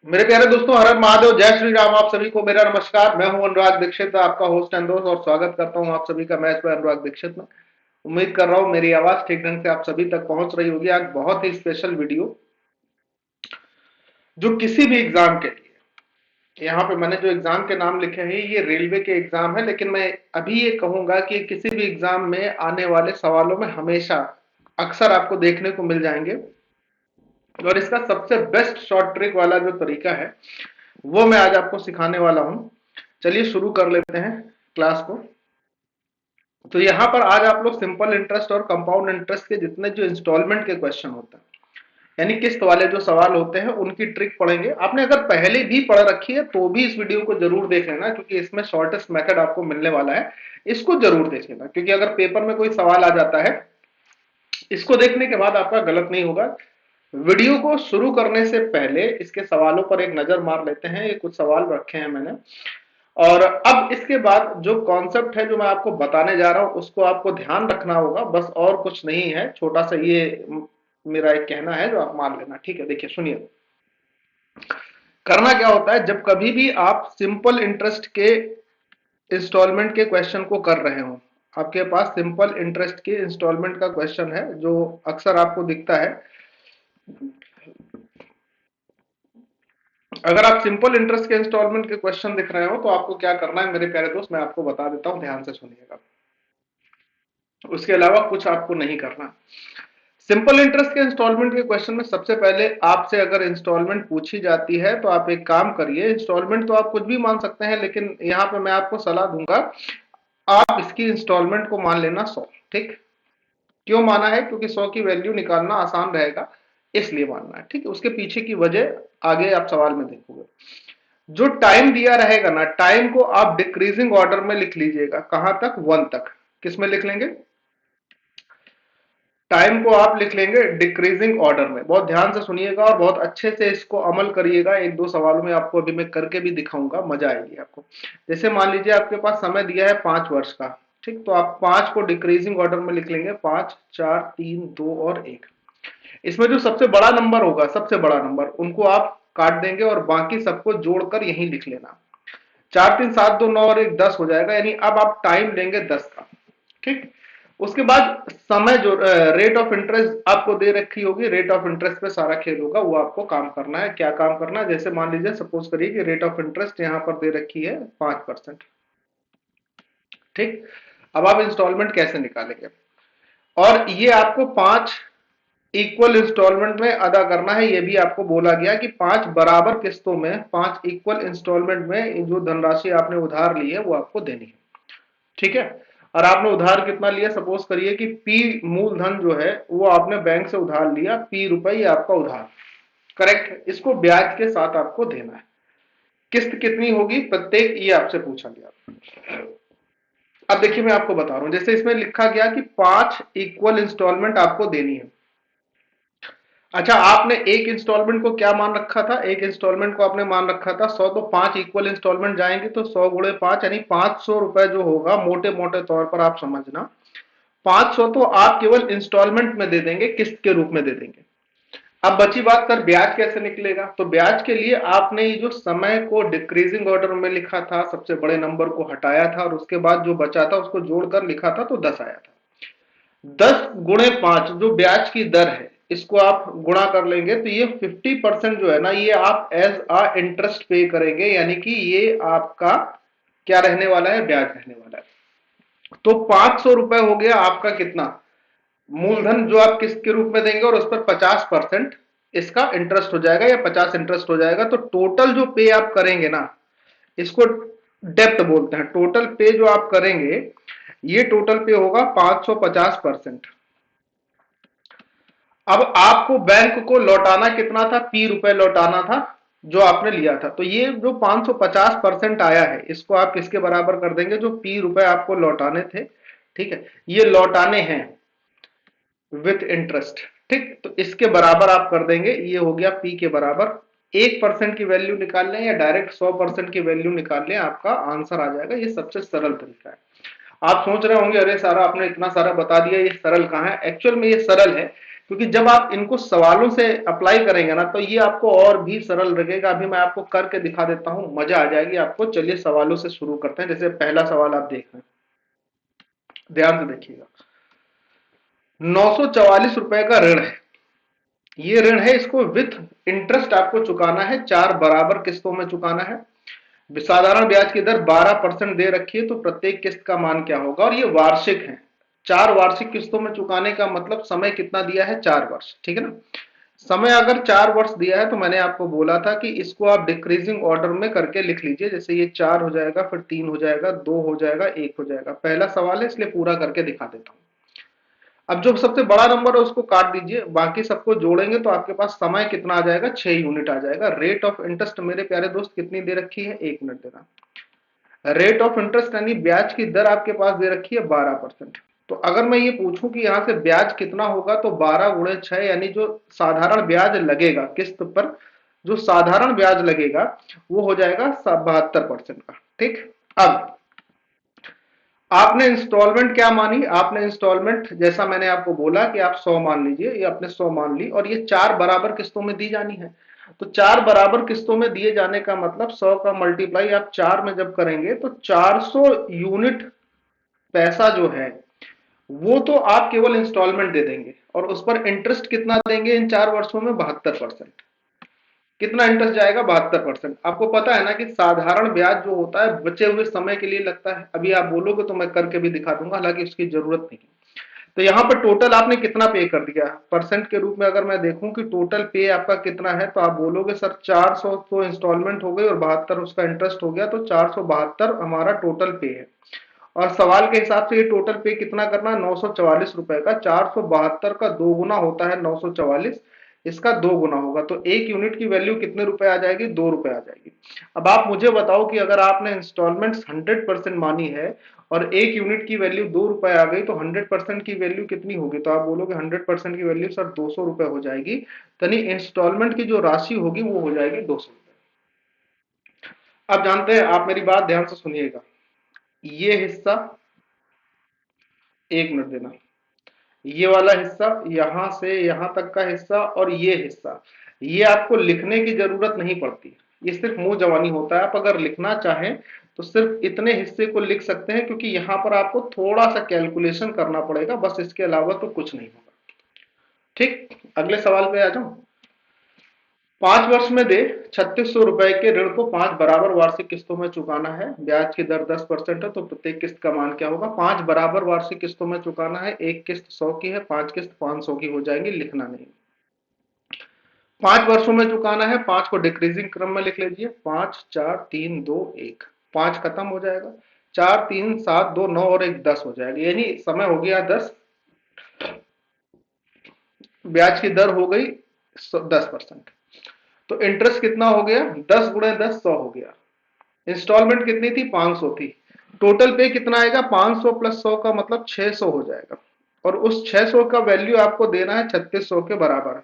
मेरे प्यारे दोस्तों, हर हर महादेव, जय श्री राम। आप सभी को मेरा नमस्कार। मैं हूं अनुराग दीक्षित, आपका होस्ट एंड दोस्त, और स्वागत करता हूं आप सभी का मैच पर अनुराग दीक्षित में। उम्मीद कर रहा हूं मेरी आवाज ठीक ढंग से आप सभी तक पहुंच रही होगी। आज बहुत ही स्पेशल वीडियो, जो किसी भी एग्जाम के लिए, यहाँ पे मैंने जो एग्जाम के नाम लिखे हैं ये रेलवे के एग्जाम है, लेकिन मैं अभी ये कहूंगा कि किसी भी एग्जाम में आने वाले सवालों में हमेशा अक्सर आपको देखने को मिल जाएंगे। और इसका सबसे बेस्ट शॉर्ट ट्रिक वाला जो तरीका है वो मैं आज आपको सिखाने वाला हूं। चलिए शुरू कर लेते हैं क्लास को। तो यहां पर आज आप लोग सिंपल इंटरेस्ट और कंपाउंड इंटरेस्ट के जितने जो इंस्टॉलमेंट के क्वेश्चन होते हैं, यानी किस्त वाले जो सवाल होते हैं, उनकी ट्रिक पढ़ेंगे। आपने अगर पहले भी पढ़ रखी है तो भी इस वीडियो को जरूर देख लेना, क्योंकि इसमें शॉर्टेस्ट मेथड आपको मिलने वाला है। इसको जरूर देख लेना, क्योंकि अगर पेपर में कोई सवाल आ जाता है, इसको देखने के बाद आपका गलत नहीं होगा। वीडियो को शुरू करने से पहले इसके सवालों पर एक नजर मार लेते हैं। ये कुछ सवाल रखे हैं मैंने, और अब इसके बाद जो कॉन्सेप्ट है जो मैं आपको बताने जा रहा हूं उसको आपको ध्यान रखना होगा, बस और कुछ नहीं है। छोटा सा ये मेरा एक कहना है जो आप मान लेना, ठीक है। देखिए सुनिए, करना क्या होता है जब कभी भी आप सिंपल इंटरेस्ट के इंस्टॉलमेंट के क्वेश्चन को कर रहे हो। आपके पास सिंपल इंटरेस्ट के इंस्टॉलमेंट का क्वेश्चन है जो अक्सर आपको दिखता है। अगर आप सिंपल इंटरेस्ट के इंस्टॉलमेंट के क्वेश्चन दिख रहे हो तो आपको क्या करना है मेरे प्यारे दोस्त, मैं आपको बता देता हूं, ध्यान से सुनिएगा। उसके अलावा कुछ आपको नहीं करना। सिंपल इंटरेस्ट के इंस्टॉलमेंट के क्वेश्चन में सबसे पहले आपसे अगर इंस्टॉलमेंट पूछी जाती है तो आप एक काम करिए। इंस्टॉलमेंट तो आप कुछ भी मान सकते हैं, लेकिन यहां पे मैं आपको सलाह दूंगा, आप इसकी इंस्टॉलमेंट को मान लेना 100। ठीक, क्यों माना है? क्योंकि 100 की वैल्यू निकालना आसान रहेगा, इसलिए मानना है। ठीक है, उसके पीछे की वजह आगे आप सवाल में देखोगे। जो टाइम दिया रहेगा ना, टाइम को आप डिक्रीजिंग ऑर्डर में लिख लीजिएगा। कहां तक? 1 तक। किस में लिख लेंगे? टाइम को आप लिख लेंगे डिक्रीजिंग ऑर्डर में। बहुत ध्यान से सुनिएगा और बहुत अच्छे से इसको अमल करिएगा। एक दो सवालों में आपको अभी मैं करके भी दिखाऊंगा, मजा आएगी आपको। जैसे मान लीजिए आपके पास समय दिया है 5 वर्ष का, ठीक, तो आप 5 को डिक्रीजिंग ऑर्डर में लिख लेंगे, 5, 4, 3, 2 और 1। इसमें जो सबसे बड़ा नंबर होगा, सबसे बड़ा नंबर, उनको आप काट देंगे और बाकी सबको जोड़कर यहीं लिख लेना। 4, 3, 7, 2, 9 और 1, 10 हो जाएगा। यानी अब आप टाइम लेंगे 10 का। ठीक, उसके बाद समय जो रेट ऑफ इंटरेस्ट आपको दे रखी होगी, रेट ऑफ इंटरेस्ट पे सारा खेल होगा। वो आपको काम करना है। क्या काम करना है? जैसे मान लीजिए, सपोज करिए कि रेट ऑफ इंटरेस्ट यहां पर दे रखी है 5%। ठीक, अब आप इंस्टॉलमेंट कैसे निकालेंगे? और ये आपको 5 इक्वल इंस्टॉलमेंट में अदा करना है। ये भी आपको बोला गया कि 5 बराबर किस्तों में, 5 इक्वल इंस्टॉलमेंट में जो धनराशि आपने उधार ली है वो आपको देनी है। ठीक है, और आपने उधार कितना लिया? सपोज करिए कि पी मूलधन जो है वो आपने बैंक से उधार लिया, पी रुपए आपका उधार। करेक्ट, इसको ब्याज के साथ आपको देना है। किस्त कितनी होगी प्रत्येक, ये आपसे पूछा गया। अब देखिए मैं आपको बता रहा हूं, जैसे इसमें लिखा गया कि 5 इक्वल इंस्टॉलमेंट आपको देनी है। अच्छा, आपने एक इंस्टॉलमेंट को क्या मान रखा था? एक इंस्टॉलमेंट को आपने मान रखा था 100, तो 5 इक्वल इंस्टॉलमेंट जाएंगे तो 100 गुणे 5 यानी 500 रुपए जो होगा, मोटे मोटे तौर पर आप समझना, 500 तो आप केवल इंस्टॉलमेंट में दे देंगे, किस्त के रूप में दे देंगे। अब बची बात कर ब्याज कैसे निकलेगा? तो ब्याज के लिए आपने ये जो समय को डिक्रीजिंग ऑर्डर में लिखा था, सबसे बड़े नंबर को हटाया था और उसके बाद जो बचा था उसको जोड़कर लिखा था, तो 10 आया था। 10 गुणे 5 जो ब्याज की दर है, इसको आप गुणा कर लेंगे तो ये 50% जो है ना, ये आप एज अ इंटरेस्ट पे करेंगे। यानी कि ये आपका क्या रहने वाला है? ब्याज रहने वाला है। तो 500 रुपए हो गया आपका कितना? मूलधन जो आप किस्त के रूप में देंगे, और उस पर 50% इसका इंटरेस्ट हो जाएगा, या 50 इंटरेस्ट हो जाएगा। तो टोटल जो पे आप करेंगे ना, इसको डेप्थ बोलते हैं। टोटल पे जो आप करेंगे, ये टोटल पे होगा 550%। अब आपको बैंक को लौटाना कितना था? पी रुपए लौटाना था जो आपने लिया था। तो ये जो 550% आया है, इसको आप किसके बराबर कर देंगे? जो पी रुपए आपको लौटाने थे। ठीक है, ये लौटाने हैं विथ इंटरेस्ट। ठीक, तो इसके बराबर आप कर देंगे। ये हो गया पी के बराबर। 1% की वैल्यू निकाल लें या डायरेक्ट 100% की वैल्यू निकाल लें, आपका आंसर आ जाएगा। ये सबसे सरल तरीका है। आप सोच रहे होंगे, अरे सारा आपने इतना सारा बता दिया, ये सरल कहां है? एक्चुअल में ये सरल है, क्योंकि जब आप इनको सवालों से अप्लाई करेंगे ना तो ये आपको और भी सरल लगेगा। अभी मैं आपको करके दिखा देता हूं, मजा आ जाएगी आपको। चलिए सवालों से शुरू करते हैं। जैसे पहला सवाल आप देख रहे हैं, ध्यान से देखिएगा। 944 रुपए का ऋण है, ये ऋण है, इसको विथ इंटरेस्ट आपको चुकाना है, 4 किस्तों में चुकाना है। साधारण ब्याज की दर 12% दे रखी है, तो प्रत्येक किस्त का मान क्या होगा? और ये वार्षिक है, 4 वार्षिक किस्तों में चुकाने का मतलब समय कितना दिया है? 4 वर्ष, ठीक है ना। समय अगर 4 वर्ष दिया है तो मैंने आपको बोला था कि इसको आप डिक्रीजिंग ऑर्डर में करके लिख लीजिए। जैसे ये 4 हो जाएगा, फिर 3 हो जाएगा, 2 हो जाएगा, 1 हो जाएगा। पहला सवाल है इसलिए पूरा करके दिखा देता हूं। अब जो सबसे बड़ा नंबर है उसको काट दीजिए, बाकी सबको जोड़ेंगे तो आपके पास समय कितना आ जाएगा? 6 यूनिट आ जाएगा। रेट ऑफ इंटरेस्ट मेरे प्यारे दोस्त कितनी दे रखी है? 1 मिनट देना। रेट ऑफ इंटरेस्ट यानी ब्याज की दर आपके पास दे रखी है 12%। तो अगर मैं ये पूछूं कि यहां से ब्याज कितना होगा, तो 12 × 6 यानी जो साधारण ब्याज लगेगा किस्त पर, जो साधारण ब्याज लगेगा वो हो जाएगा 72% का। ठीक। अब आपने इंस्टॉलमेंट क्या मानी? आपने इंस्टॉलमेंट, जैसा मैंने आपको बोला कि आप 100 मान लीजिए, ये आपने 100 मान ली और ये 4 किस्तों में दी जानी है। तो 4 किस्तों में दिए जाने का मतलब 100 का मल्टीप्लाई आप 4 में जब करेंगे तो 400 यूनिट पैसा जो है वो तो आप केवल इंस्टॉलमेंट दे देंगे, और उस पर इंटरेस्ट कितना देंगे इन 4 वर्षों में? 72%। कितना इंटरेस्ट जाएगा? 72%। आपको पता है ना कि साधारण ब्याज जो होता है बचे हुए समय के लिए लगता है। अभी आप बोलोगे तो मैं करके भी दिखा दूंगा, हालांकि उसकी जरूरत नहीं है। तो यहाँ पर टोटल आपने कितना पे कर दिया परसेंट के रूप में? अगर मैं देखूं कि टोटल पे आपका कितना है, तो आप बोलोगे सर 400 तो इंस्टॉलमेंट हो गई और 72 उसका इंटरेस्ट हो गया, तो 472 हमारा टोटल पे है। और सवाल के हिसाब से ये टोटल पे कितना करना है? 944 रुपए का। 472 का 2 गुना होता है 944, इसका 2 गुना होगा, तो 1 यूनिट की वैल्यू कितने रुपए आ जाएगी? 2 रुपए आ जाएगी। अब आप मुझे बताओ कि अगर आपने इंस्टॉलमेंट्स 100% मानी है और 1 यूनिट की वैल्यू 2 रुपए आ गई, तो 100% की वैल्यू कितनी होगी? तो आप बोलोगे 100% की वैल्यू सर 200 रुपए हो जाएगी। यानी इंस्टॉलमेंट की जो राशि होगी वो हो जाएगी 200 रुपए। अब जानते हैं आप, मेरी बात ध्यान से सुनिएगा। ये हिस्सा, 1 मिनट देना, ये वाला हिस्सा, यहां से यहां तक का हिस्सा और ये हिस्सा, ये आपको लिखने की जरूरत नहीं पड़ती। ये सिर्फ मुंह जवानी होता है। आप अगर लिखना चाहें तो सिर्फ इतने हिस्से को लिख सकते हैं, क्योंकि यहां पर आपको थोड़ा सा कैलकुलेशन करना पड़ेगा, बस इसके अलावा तो कुछ नहीं होगा। ठीक। अगले सवाल पे आ जाऊं। 5 वर्ष में दे 3600 रुपए के ऋण को 5 बराबर वार्षिक किस्तों में चुकाना है। ब्याज की दर 10% है, तो प्रत्येक किस्त का मान क्या होगा? 5 बराबर वार्षिक किस्तों में चुकाना है। एक किस्त 100 की है, 5 किस्त 500 की हो जाएंगी, लिखना नहीं। 5 वर्षों में चुकाना है, 5 को डिक्रीजिंग क्रम में लिख लीजिए। 5 4 3 2 1, 5 खत्म हो जाएगा। 4 3 7 2 9 और 1 10 हो जाएगा, यानी समय हो गया 10। ब्याज की दर हो गई 10%। तो इंटरेस्ट कितना हो गया? 10 × 10 100 हो गया। इंस्टॉलमेंट कितनी थी? 500 थी। टोटल पे कितना आएगा? 500 प्लस 100 का मतलब 600 हो जाएगा। और उस 600 का वैल्यू आपको देना है 3600 के बराबर।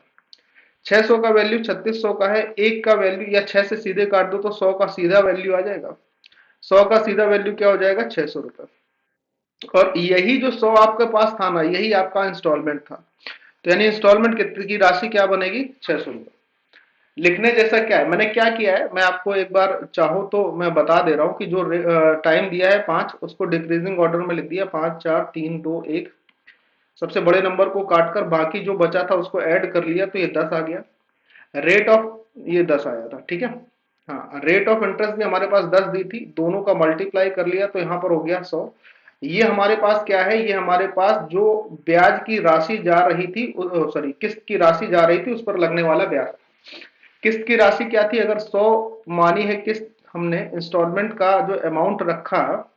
600 का वैल्यू 3600 का है, एक का वैल्यू, या 6 से सीधे काट दो तो 100 का सीधा वैल्यू आ जाएगा। 100 का सीधा वैल्यू क्या हो जाएगा? 600 रुपए। और यही जो 100 आपके पास था ना, यही आपका इंस्टॉलमेंट था। तो यानी इंस्टॉलमेंट की राशि क्या बनेगी? 600 रुपए। लिखने जैसा क्या है? मैंने क्या किया है, मैं आपको एक बार चाहो तो मैं बता दे रहा हूं कि जो टाइम दिया है 5, उसको डिक्रीजिंग ऑर्डर में लिख दिया। 5 4 3 2 1, सबसे बड़े नंबर को काटकर बाकी जो बचा था उसको ऐड कर लिया, तो ये 10 आ गया। रेट ऑफ, ये 10 आया था, ठीक है। हाँ, रेट ऑफ इंटरेस्ट भी हमारे पास 10 दी थी, दोनों का मल्टीप्लाई कर लिया तो यहाँ पर हो गया 100। ये हमारे पास क्या है? ये हमारे पास जो ब्याज की राशि जा रही थी, सॉरी, किस्त की राशि जा रही थी, उस पर लगने वाला ब्याज। किस्त की राशि क्या थी? अगर 100 मानी है किस्त, हमने इंस्टॉलमेंट का जो अमाउंट रखा,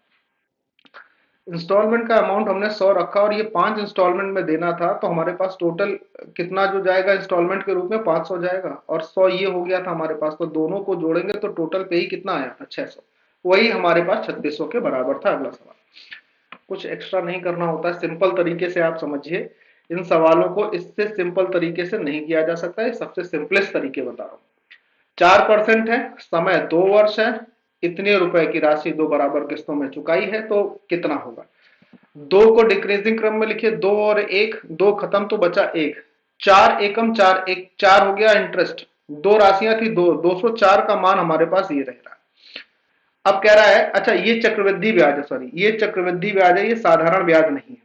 इंस्टॉलमेंट का अमाउंट हमने 100 रखा और ये 5 इंस्टॉलमेंट में देना था, तो हमारे पास टोटल कितना जो जाएगा इंस्टॉलमेंट के रूप में? 500 जाएगा, और 100 ये हो गया था हमारे पास, तो दोनों को जोड़ेंगे तो टोटल पे ही कितना आया था? 600। वही हमारे पास 3600 के बराबर था। अगला सवाल, कुछ एक्स्ट्रा नहीं करना होता है, सिंपल तरीके से आप समझिए। इन सवालों को इससे सिंपल तरीके से नहीं किया जा सकता है, सबसे सिंपलेस्ट तरीके बता रहा हूं। 4% है, समय 2 वर्ष है, इतने रुपए की राशि 2 बराबर किस्तों में चुकाई है, तो कितना होगा? 2 को डिक्रीजिंग क्रम में लिखिए, 2 और 1, 2 खत्म तो बचा 1। 4 एकम 4 एक 4 हो गया इंटरेस्ट, दो राशियां थी, 204 का मान हमारे पास ये रह रहा है। अब कह रहा है अच्छा ये चक्रवृद्धि ब्याज है, सॉरी ये चक्रवृद्धि ब्याज है, ये साधारण ब्याज नहीं है,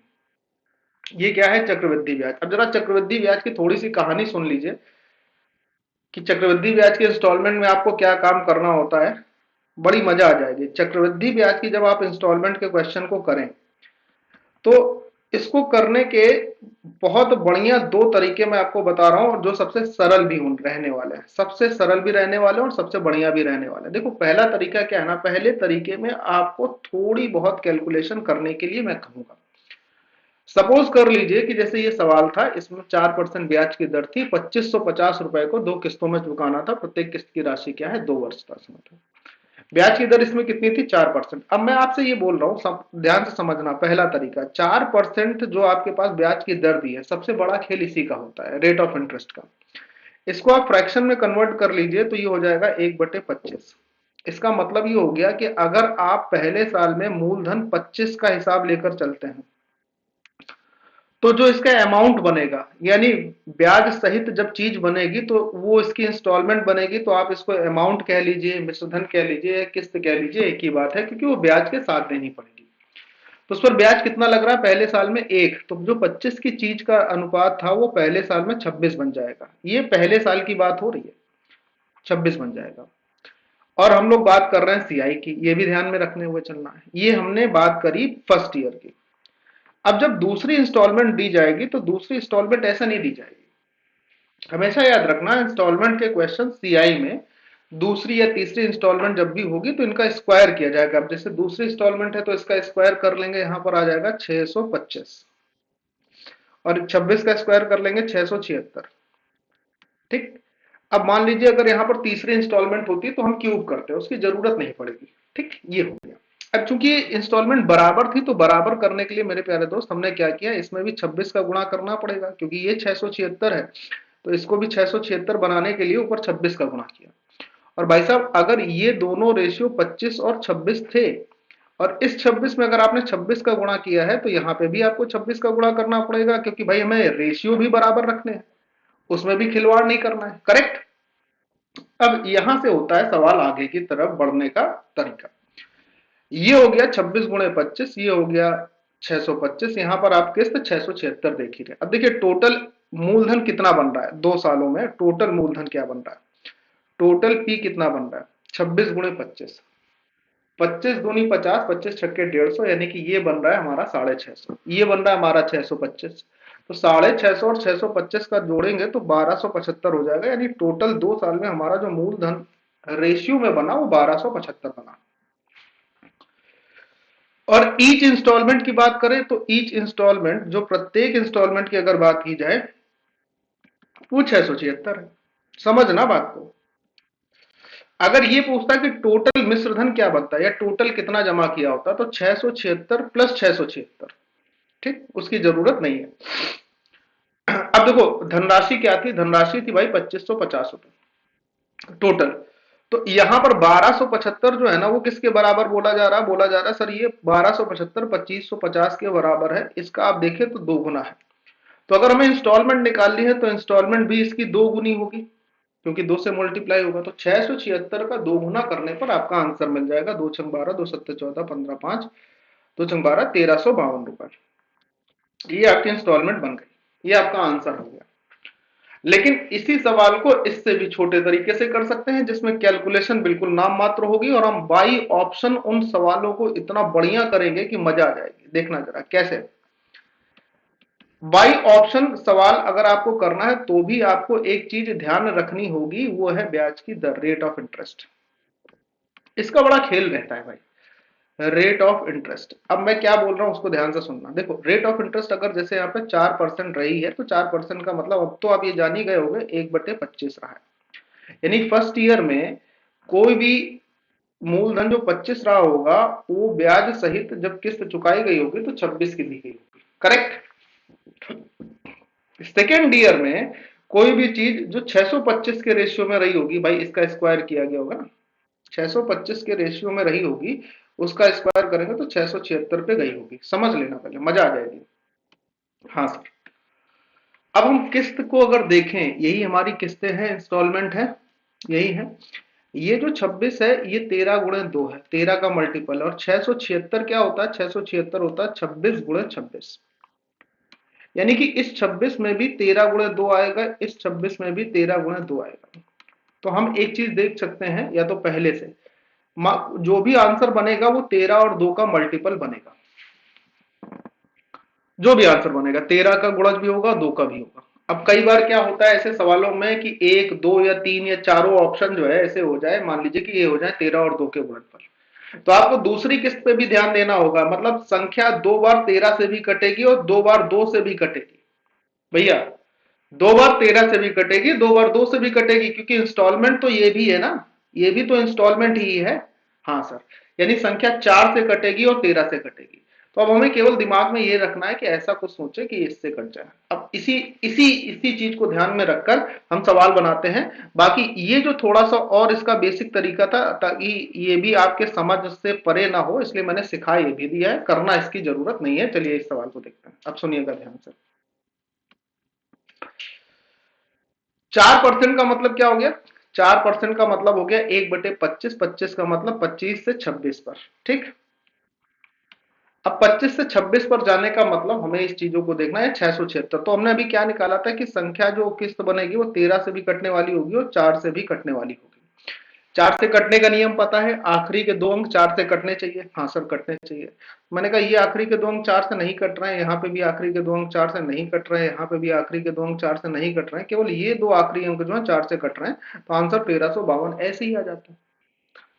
ये क्या है चक्रवृद्धि ब्याज। अब जरा चक्रवृद्धि ब्याज की थोड़ी सी कहानी सुन लीजिए कि चक्रवृद्धि ब्याज के इंस्टॉलमेंट में आपको क्या काम करना होता है, बड़ी मजा आ जाएगी। चक्रवृद्धि ब्याज की जब आप इंस्टॉलमेंट के क्वेश्चन को करें तो इसको करने के बहुत बढ़िया दो तरीके मैं आपको बता रहा हूं, जो सबसे सरल भी रहने वाले हैं, सबसे सरल भी रहने वाले हैं और सबसे बढ़िया भी रहने वाले हैं। देखो पहला तरीका क्या है ना, पहले तरीके में आपको थोड़ी बहुत कैलकुलेशन करने के लिए मैं कहूंगा। सपोज कर लीजिए कि जैसे ये सवाल था, इसमें 4% ब्याज की दर थी, 2550 रुपए को दो किस्तों में चुकाना था, प्रत्येक किस्त की राशि क्या है 2 वर्ष का समय था। ब्याज की दर इसमें कितनी थी 4%। अब मैं आपसे ये बोल रहा हूं, ध्यान से समझना, पहला तरीका 4% जो आपके पास ब्याज की दर दी है, सबसे बड़ा खेल इसी का होता है, रेट ऑफ इंटरेस्ट का। इसको आप फ्रैक्शन में कन्वर्ट कर लीजिए तो ये हो जाएगा 1/25। इसका मतलब ये हो गया कि अगर आप पहले साल में मूलधन 25 का हिसाब लेकर चलते हैं तो जो इसका अमाउंट बनेगा, यानी ब्याज सहित जब चीज बनेगी तो वो इसकी इंस्टॉलमेंट बनेगी, तो आप इसको अमाउंट कह लीजिए, मिश्रधन कह लीजिए, किस्त कह लीजिए, एक ही बात है, क्योंकि वो ब्याज के साथ देनी पड़ेगी। तो उस पर ब्याज कितना लग रहा है पहले साल में 1, तो जो 25 की चीज का अनुपात था वो पहले साल में 26 बन जाएगा। ये पहले साल की बात हो रही है, 26 बन जाएगा। और हम लोग बात कर रहे हैं सीआई की, ये भी ध्यान में रखने हुए चलना है। ये हमने बात करी फर्स्ट ईयर की। अब जब दूसरी इंस्टॉलमेंट दी जाएगी तो दूसरी इंस्टॉलमेंट ऐसा नहीं दी जाएगी। हमेशा याद रखना इंस्टॉलमेंट के क्वेश्चन सीआई में दूसरी या तीसरी इंस्टॉलमेंट जब भी होगी तो इनका स्क्वायर किया जाएगा। अब जैसे दूसरी इंस्टॉलमेंट है तो इसका स्क्वायर कर लेंगे, यहां पर आ जाएगा 625, और 26 का स्क्वायर कर लेंगे 676। ठीक। अब मान लीजिए अगर यहां पर तीसरी इंस्टॉलमेंट होती है तो हम क्यूब करते हैं, उसकी जरूरत नहीं पड़ेगी। ठीक, ये हो गया। अब चूंकि इंस्टॉलमेंट बराबर थी तो बराबर करने के लिए मेरे प्यारे दोस्त हमने क्या किया, इसमें भी 26 का गुणा करना पड़ेगा, क्योंकि ये 676 है तो इसको भी 676 बनाने के लिए ऊपर 26 का गुणा किया। और भाई साहब अगर ये दोनों रेशियो 25 और 26 थे, और इस 26 में अगर आपने 26 का गुणा किया है तो यहाँ पे भी आपको 26 का गुणा करना पड़ेगा, क्योंकि भाई हमें रेशियो भी बराबर रखने हैं, उसमें भी खिलवाड़ नहीं करना है। करेक्ट। अब यहां से होता है सवाल आगे की तरफ बढ़ने का तरीका। ये हो गया 26 × 25, ये हो गया 625, यहां पर आप किस्त 676 देख ही रहे। अब देखिए टोटल मूलधन कितना बन रहा है 2 सालों में, टोटल मूलधन क्या बन रहा है, टोटल पी कितना बन रहा है 26 × 25, 25 दूनी 50, 25 छक्के 150, यानी कि ये बन रहा है हमारा 650, ये बन रहा है हमारा 625। तो 650 और 625 का जोड़ेंगे तो 1275 हो जाएगा, यानी टोटल 2 साल में हमारा जो मूलधन रेशियो में बना वो 1275 बना। और ईच इंस्टॉलमेंट की बात करें तो ईच इंस्टॉलमेंट, जो प्रत्येक इंस्टॉलमेंट की अगर बात की जाए वो 676 है। समझना बात को। अगर ये पूछता है कि टोटल मिश्रधन क्या बनता है या टोटल कितना जमा किया होता, तो 676 प्लस 676। ठीक, उसकी जरूरत नहीं है। अब देखो धनराशि क्या थी, धनराशि थी भाई 2550 रुपए टोटल। तो यहां पर 1275 जो है ना वो किसके बराबर बोला जा रहा है, बोला जा रहा है सर ये 1275 2550 के बराबर है। इसका आप देखें तो 2 गुना है। तो अगर हमें इंस्टॉलमेंट निकालनी है तो इंस्टॉलमेंट भी इसकी 2 गुनी होगी, क्योंकि 2 से मल्टीप्लाई होगा। तो 676 का 2 गुना करने पर आपका आंसर मिल जाएगा 2×12 2×7=14 15×5 2×12 1352 रुपए। ये आपकी इंस्टॉलमेंट बन गई, ये आपका आंसर हो गया। लेकिन इसी सवाल को इससे भी छोटे तरीके से कर सकते हैं, जिसमें कैलकुलेशन बिल्कुल नाम मात्र होगी, और हम बाई ऑप्शन उन सवालों को इतना बढ़िया करेंगे कि मजा आ जाएगी। देखना जरा कैसे। बाई ऑप्शन सवाल अगर आपको करना है तो भी आपको एक चीज ध्यान रखनी होगी, वो है ब्याज की दर, रेट ऑफ इंटरेस्ट। इसका बड़ा खेल रहता है भाई, रेट ऑफ इंटरेस्ट। अब मैं क्या बोल रहा हूं उसको ध्यान से सुनना। देखो रेट ऑफ इंटरेस्ट अगर जैसे यहाँ पे 4% रही है तो 4% का मतलब अब तो आप ये जान ही गए होंगे 1/25 रहा है। यानी फर्स्ट ईयर में कोई भी मूलधन जो 25 रहा होगा वो ब्याज सहित जब किस्त चुकाई गई होगी तो 26 की दी गई होगी। करेक्ट। सेकेंड ईयर में कोई भी चीज जो 625 के रेशियो में रही होगी, भाई इसका स्क्वायर किया गया होगा ना, 625 के रेशियो में रही होगी, उसका स्क्वायर करेंगे तो 676 पे गई होगी। समझ लेना पहले, मजा आ जाएगी। हाँ सर। अब हम किस्त को अगर देखें, यही हमारी किस्तें हैं, इंस्टॉलमेंट है, यही है। ये जो 26 है ये 13 गुणे 2 है, 13 का मल्टीपल है। और 676 क्या होता है? 676 होता है 26 गुणे 26। यानी कि इस 26 में भी 13 गुणे 2 आएगा, इस 26 में भी 13 गुणे 2 आएगा। तो हम एक चीज देख सकते हैं, या तो पहले से जो भी आंसर बनेगा वो 13 और 2 का मल्टीपल बनेगा। जो भी आंसर बनेगा 13 का गुणज भी होगा, 2 का भी होगा। अब कई बार क्या होता है ऐसे सवालों में कि 1, 2 या 3 या चारों ऑप्शन जो है ऐसे हो जाए, मान लीजिए कि ये हो जाए 13 और 2 के गुणनफल। तो आपको दूसरी किस्त पे भी ध्यान देना होगा, मतलब संख्या 2 बार 13 से भी कटेगी और 2 बार 2 से भी कटेगी। भैया 2 बार 13 से भी कटेगी, 2 बार 2 से भी कटेगी, क्योंकि इंस्टॉलमेंट तो ये भी है ना, ये भी तो इंस्टॉलमेंट ही है। हाँ सर, यानी संख्या 4 से कटेगी और 13 से कटेगी। तो अब हमें केवल दिमाग में ये रखना है कि ऐसा कुछ सोचे कि इससे कट जाए। अब इसी इसी इसी चीज को ध्यान में रखकर हम सवाल बनाते हैं। बाकी ये जो थोड़ा सा और इसका बेसिक तरीका था, ताकि ये भी आपके समझ से परे ना हो, इसलिए मैंने सिखा ये भी दिया है, करना इसकी जरूरत नहीं है। चलिए इस सवाल को देखते हैं, अब सुनिएगा ध्यान से। 4% का मतलब क्या हो गया? 4% का मतलब हो गया 1/25, 25 का मतलब 25 से 26 पर। ठीक, अब 25 से 26 पर जाने का मतलब हमें इस चीजों को देखना है। 676, तो हमने अभी क्या निकाला था कि संख्या जो किस्त बनेगी वो 13 से भी कटने वाली होगी और 4 से भी कटने वाली होगी। 4 से कटने का नियम पता है, आखिरी के 2 अंक 4 से कटने चाहिए। हाँ सर, कटने चाहिए। मैंने कहा ये आखिरी के 2 अंक 4 से नहीं कट रहे हैं, यहाँ पे भी आखिरी के 2 अंक 4 से नहीं कट रहे हैं, यहाँ पे भी आखिरी के 2 अंक 4 से नहीं कट रहे हैं, केवल ये 2 आखिरी अंक जो है 4 से कट रहे हैं। तो आंसर 1352 ऐसे ही आ जाता है।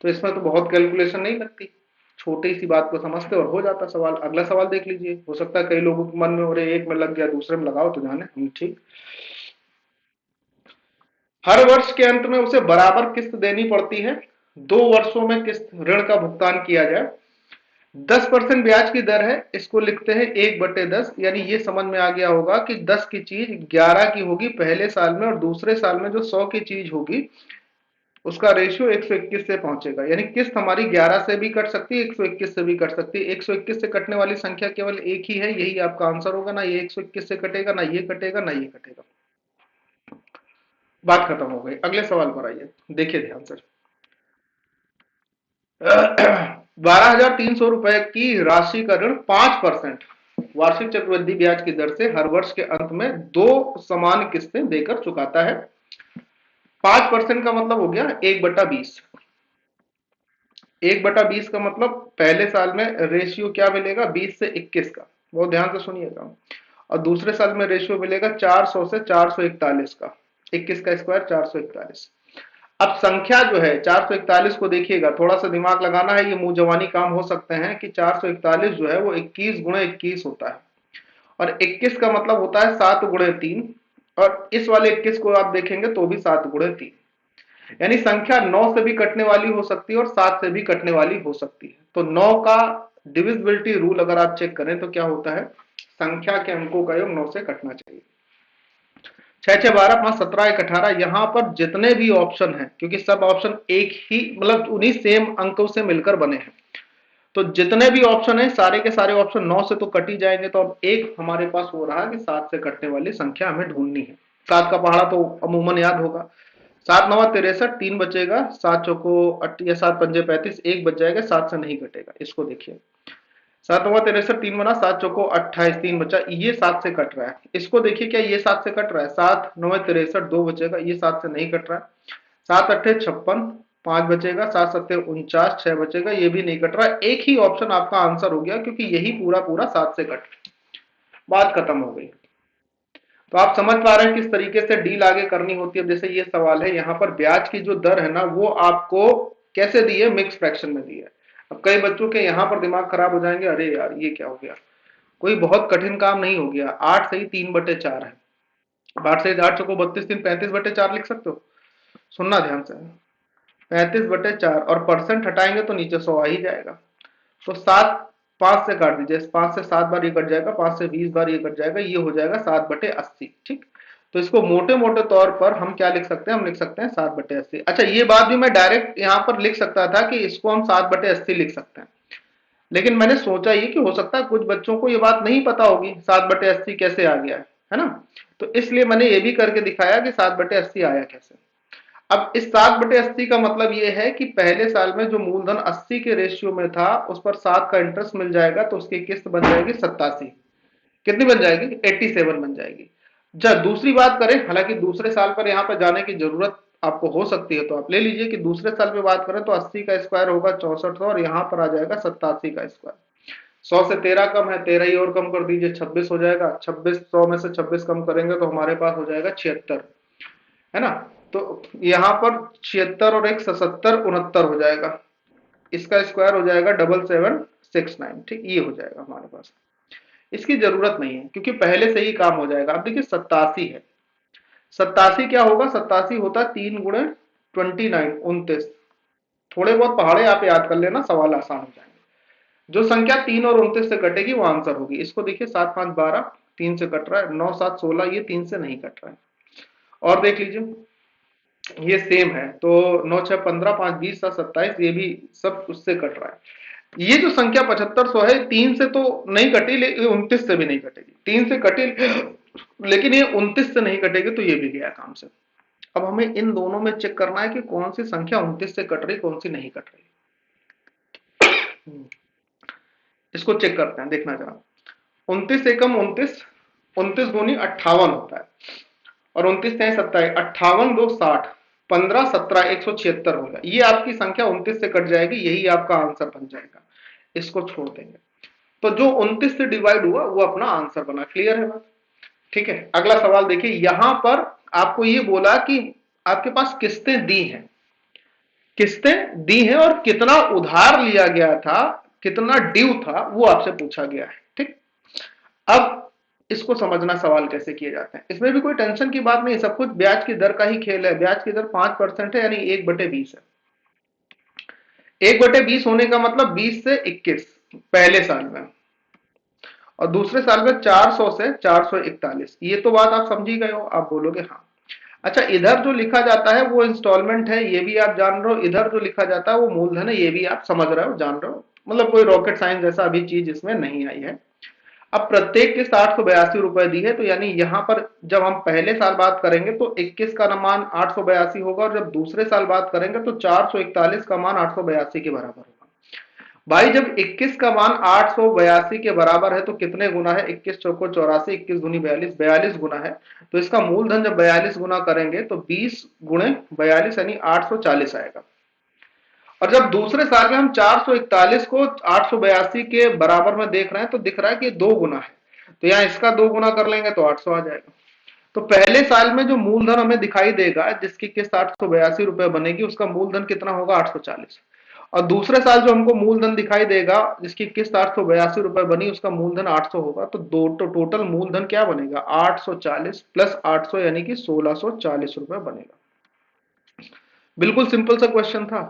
तो इसमें तो बहुत कैलकुलेशन नहीं लगती, छोटी सी बात को समझते और हो जाता सवाल। अगला सवाल देख लीजिए, हो सकता है कई लोगों के मन में, और एक में लग गया दूसरे में लगाओ तो जाने। ठीक, हर वर्ष के अंत में उसे बराबर किस्त देनी पड़ती है। 2 वर्षों में किस्त ऋण का भुगतान किया जाए। 10% ब्याज की दर है, इसको लिखते हैं 1/10। यानी ये समझ में आ गया होगा कि 10 की चीज 11 की होगी पहले साल में, और दूसरे साल में जो 100 की चीज होगी उसका रेशियो 121 से पहुंचेगा। यानी किस्त हमारी 11 से भी कट सकती है, 121 से भी कट सकती है। 121 से कटने वाली संख्या केवल एक ही है, यही आपका आंसर होगा। ना ये 121 से कटेगा, ना ये कटेगा, ना ये कटेगा। बात खत्म हो गई। अगले सवाल पर आइए, देखिए ध्यान से। 12,300 रुपए की राशि का ऋण 5% वार्षिक चक्रवृद्धि ब्याज की दर से हर वर्ष के अंत में 2 समान किस्तें देकर चुकाता है। 5% का मतलब हो गया 1/20। 1/20 का मतलब पहले साल में रेशियो क्या मिलेगा? 20 से 21 का, बहुत ध्यान से सुनिएगा। और दूसरे साल में रेशियो मिलेगा 400 से 441 का, 21 का स्क्वायर 441। अब संख्या जो है 441 को देखिएगा, थोड़ा सा दिमाग लगाना है, ये मुंह जवानी काम हो सकते हैं कि 441 जो है वो 21 गुणे 21 होता है, और 21 का मतलब होता है 7 गुणे 3, और इस वाले 21 को आप देखेंगे तो भी 7 गुणे 3। यानी संख्या 9 से भी कटने वाली हो सकती है और 7 से भी कटने वाली हो सकती है। तो 9 का डिविजिबिलिटी रूल अगर आप चेक करें तो क्या होता है? संख्या के अंकों का योग 9 से कटना चाहिए। 6 6 12 5 17 1 18, यहां पर जितने भी ऑप्शन हैं, क्योंकि सब ऑप्शन एक ही मतलब उन्हीं सेम अंकों से मिलकर बने हैं, तो जितने भी ऑप्शन है सारे के सारे ऑप्शन 9 से तो कट ही जाएंगे। तो अब एक हमारे पास हो रहा है कि 7 से कटने वाली संख्या हमें ढूंढनी है। 7 का पहाड़ा तो अमूमन याद होगा, 7 9 63, 3 बचेगा, 7 चौको या 7 पंजे 35, 1 बच जाएगा, 7 से नहीं कटेगा। इसको देखिए, 7 9 63, 3 बना, 7 चौको 28, 3 बचा, ये 7 से कट रहा है। इसको देखिए, क्या ये 7 से कट रहा है? 7 9 63, 2 बचेगा, ये 7 से नहीं कट रहा है। 7 8 56, 5 बचेगा, 7 7 49, 6 बचेगा, ये भी नहीं कट रहा है। एक ही ऑप्शन आपका आंसर हो गया, क्योंकि यही पूरा पूरा 7 से कट, बात खत्म हो गई। तो आप समझ पा रहे हैं किस तरीके से डील आगे करनी होती है। जैसे ये सवाल है, यहाँ पर ब्याज की जो दर है ना, वो आपको कैसे दी है? मिक्स फ्रैक्शन में दी है। अब कई बच्चों के यहाँ पर दिमाग खराब हो जाएंगे, अरे यार ये क्या हो गया, कोई बहुत कठिन काम नहीं हो गया। 8 सही 3/4 है। 8 सही 8 चौको 32, 3 35/4 लिख सकते हो। सुनना ध्यान से, 35/4, और परसेंट हटाएंगे तो नीचे 100 आ ही जाएगा। तो 7 5 से काट दीजिए, 5 से 7 बार ये कट जाएगा, 5 से 20 बार ये कट जाएगा, ये हो जाएगा 7/80। ठीक, तो इसको मोटे मोटे तौर पर हम क्या लिख सकते हैं? हम लिख सकते हैं 7/80। अच्छा, ये बात भी मैं डायरेक्ट यहाँ पर लिख सकता था कि इसको हम 7/80 लिख सकते हैं, लेकिन मैंने सोचा ये कि हो सकता है कुछ बच्चों को ये बात नहीं पता होगी 7/80 कैसे आ गया है ना। तो इसलिए मैंने ये भी करके दिखाया कि 7/80 आया कैसे। अब इस 7/80 का मतलब ये है कि पहले साल में जो मूलधन 80 के रेशियो में था उस पर 7 का इंटरेस्ट मिल जाएगा, तो उसकी किस्त बन जाएगी 87। कितनी बन जाएगी? 87 बन जाएगी। जब दूसरी बात करें, हालांकि दूसरे साल पर यहाँ पर जाने की जरूरत आपको हो सकती है तो आप ले लीजिए कि दूसरे साल पे बात करें तो 80 का स्क्वायर होगा 6400 और यहाँ पर आ जाएगा 87 का स्क्वायर। 100 से 13 कम है, 13 ही और कम कर दीजिए, 26 हो जाएगा। 26, 100 में से 26 कम करेंगे तो हमारे पास हो जाएगा 76, है ना। तो यहाँ पर 76 और एक 77, 69 हो जाएगा। इसका स्क्वायर हो जाएगा 7769। ठीक, ये हो जाएगा हमारे पास। इसकी जरूरत नहीं है क्योंकि पहले से ही काम हो जाएगा। अब देखिए 87 है, 87 क्या होगा? 87 होता है 3 गुणे 29, 29। थोड़े बहुत पहाड़े आप याद कर लेना, सवाल आसान हो जाएंगे। जो संख्या 3 और 29 से कटेगी वो आंसर होगी। इसको देखिए 7 5 12, 3 से कट रहा है, 9 7 16, ये 3 से नहीं कट रहा है। और देख लीजिए ये सेम है, तो 9 6 15, 5 20, 7 27, ये भी सब उससे कट रहा है। ये जो संख्या 7500 है, 3 से तो नहीं कटी, लेकिन 29 से भी नहीं कटेगी। 3 से कटी लेकिन ये 29 से नहीं कटेगी, तो ये भी गया काम से। अब हमें इन दोनों में चेक करना है कि कौन सी संख्या 29 से कट रही, कौन सी नहीं कट रही। इसको चेक करते हैं, देखना जरा। 29 एकम 29, 29 दूनी 58 होता है, और 29 तेईस 27, 58 2 60, 15 17 176 होगा। ये आपकी संख्या 29 से कट जाएगी, यही आपका आंसर बन जाएगा। इसको छोड़ देंगे, तो जो 29 से डिवाइड हुआ वो अपना आंसर बना। क्लियर है बात? ठीक है, अगला सवाल देखिए। यहां पर आपको ये बोला कि आपके पास किस्तें दी हैं, किस्तें दी हैं, और कितना उधार लिया गया था, कितना ड्यू था, वो आपसे पूछा गया है। ठीक, अब इसको समझना सवाल कैसे किए जाते हैं। इसमें भी कोई टेंशन की बात नहीं, सब कुछ ब्याज की दर का ही खेल है। ब्याज की दर 5% है, यानी 1/20 है। 1/20 होने का मतलब 20 से 21 पहले साल में, और दूसरे साल में 400 से 441। ये तो बात आप समझ ही गए हो, आप बोलोगे हाँ। अच्छा, इधर जो लिखा जाता है वो इंस्टॉलमेंट है, ये भी आप जान रहे हो। इधर जो लिखा जाता है वो मूलधन है, ये भी आप समझ रहे हो, जान रहे हो। मतलब कोई रॉकेट साइंस जैसा अभी चीज इसमें नहीं आई है। अब प्रत्येक किस्त 882 रुपए दी है, तो यानी यहां पर जब हम पहले साल बात करेंगे तो 21 का मान 882 होगा, और जब दूसरे साल बात करेंगे तो 441 का मान 882 के बराबर होगा। भाई जब 21 का मान 882 के बराबर है तो कितने गुना है? 21 चौको 84, 21 दूनी 42, 42 गुना है। तो इसका मूलधन जब 42 गुना करेंगे तो 20 गुणे 42 यानी 840 आएगा। और जब दूसरे साल में हम 441 को 882 के बराबर में देख रहे हैं तो दिख रहा है कि 2 गुना है, तो यहाँ इसका 2 गुना कर लेंगे तो 800 आ जाएगा। तो पहले साल में जो मूलधन हमें दिखाई देगा, जिसकी किस्त 882 रुपए बनेगी, उसका मूलधन कितना होगा? 840। और दूसरे साल जो हमको मूलधन दिखाई देगा जिसकी किस्त 882 रुपए बनी, उसका मूलधन 800 होगा। तो दो तो टोटल मूलधन क्या बनेगा? 840 प्लस 800 यानी कि 1640 रुपए बनेगा। बिल्कुल सिंपल सा क्वेश्चन था,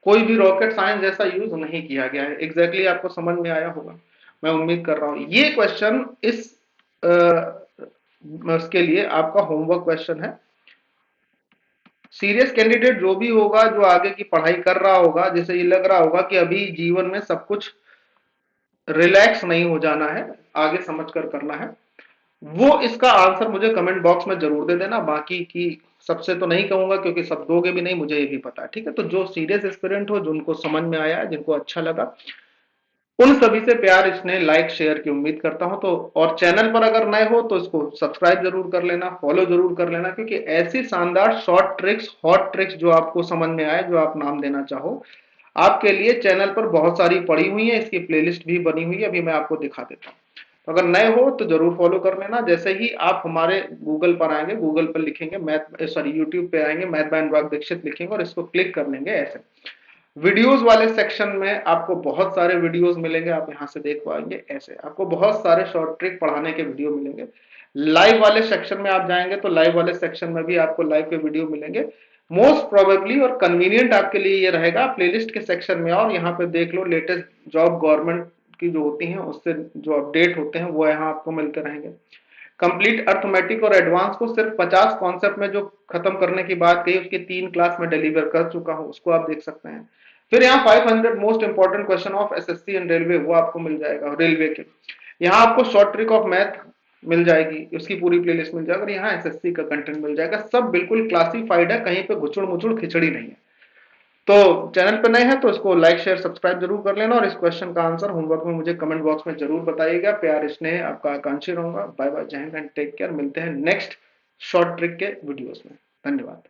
कोई भी रॉकेट साइंस जैसा यूज नहीं किया गया है। एग्जैक्टली आपको समझ में आया होगा, मैं उम्मीद कर रहा हूं। ये क्वेश्चन इस उसके लिए आपका होमवर्क क्वेश्चन है। सीरियस कैंडिडेट जो भी होगा, जो आगे की पढ़ाई कर रहा होगा, जिसे ये लग रहा होगा कि अभी जीवन में सब कुछ रिलैक्स नहीं हो जाना है, आगे समझ कर करना है, वो इसका आंसर मुझे कमेंट बॉक्स में जरूर दे देना। बाकी की सबसे तो नहीं कहूंगा क्योंकि सब दोगे भी नहीं, मुझे ये भी पता है। ठीक है, तो जो सीरियस एस्पिरेंट हो, जिनको समझ में आया, जिनको अच्छा लगा, उन सभी से प्यार, इसने लाइक शेयर की उम्मीद करता हूं। तो और चैनल पर अगर नए हो तो इसको सब्सक्राइब जरूर कर लेना, फॉलो जरूर कर लेना, क्योंकि ऐसी शानदार शॉर्ट ट्रिक्स, हॉट ट्रिक्स जो आपको समझ में आए, जो आप नाम देना चाहो, आपके लिए चैनल पर बहुत सारी पड़ी हुई है। इसकी प्लेलिस्ट भी बनी हुई है, अभी मैं आपको दिखा देता हूँ। तो अगर नए हो तो जरूर फॉलो कर लेना। जैसे ही आप हमारे गूगल पर आएंगे, गूगल पर लिखेंगे मैथ, सॉरी यूट्यूब पे आएंगे, मैथ बाय अनुराग दीक्षित लिखेंगे और इसको क्लिक कर लेंगे। ऐसे वीडियोस वाले सेक्शन में आपको बहुत सारे वीडियोस मिलेंगे, आप यहां से देख पाएंगे। ऐसे आपको बहुत सारे शॉर्ट ट्रिक पढ़ाने के वीडियो मिलेंगे। लाइव वाले सेक्शन में आप जाएंगे तो लाइव वाले सेक्शन में भी आपको लाइव के वीडियो मिलेंगे। मोस्ट प्रोबेबली और कन्वीनियंट आपके लिए ये रहेगा, प्लेलिस्ट के सेक्शन में और यहाँ पे देख लो, लेटेस्ट जॉब गवर्नमेंट की जो होती हैं उससे जो अपडेट होते हैं वो यहाँ आपको मिलते रहेंगे। कंप्लीट अर्थमेटिक और एडवांस को सिर्फ 50 कॉन्सेप्ट में जो खत्म करने की बात कही, उसकी 3 क्लास में डिलीवर कर चुका हूं, उसको आप देख सकते हैं। फिर यहाँ 500 most important question of SSC and railway, वो आपको मिल जाएगा रेलवे के। यहाँ आपको शॉर्ट ट्रिक ऑफ मैथ मिल जाएगी, उसकी पूरी प्लेलिस्ट मिल जाएगी और यहाँ एसएससी का कंटेंट मिल जाएगा। सब बिल्कुल क्लासिफाइड है, कहीं पे घुचुड़ मुचुड़ खिचड़ी नहीं है। तो चैनल पे नए हैं तो इसको लाइक शेयर सब्सक्राइब जरूर कर लेना, और इस क्वेश्चन का आंसर होमवर्क में मुझे कमेंट बॉक्स में जरूर बताइएगा। प्यार स्नेह आपका आकांक्षी रहूंगा। बाय बाय, जय हिंद एंड टेक केयर। मिलते हैं नेक्स्ट शॉर्ट ट्रिक के वीडियोस में। धन्यवाद।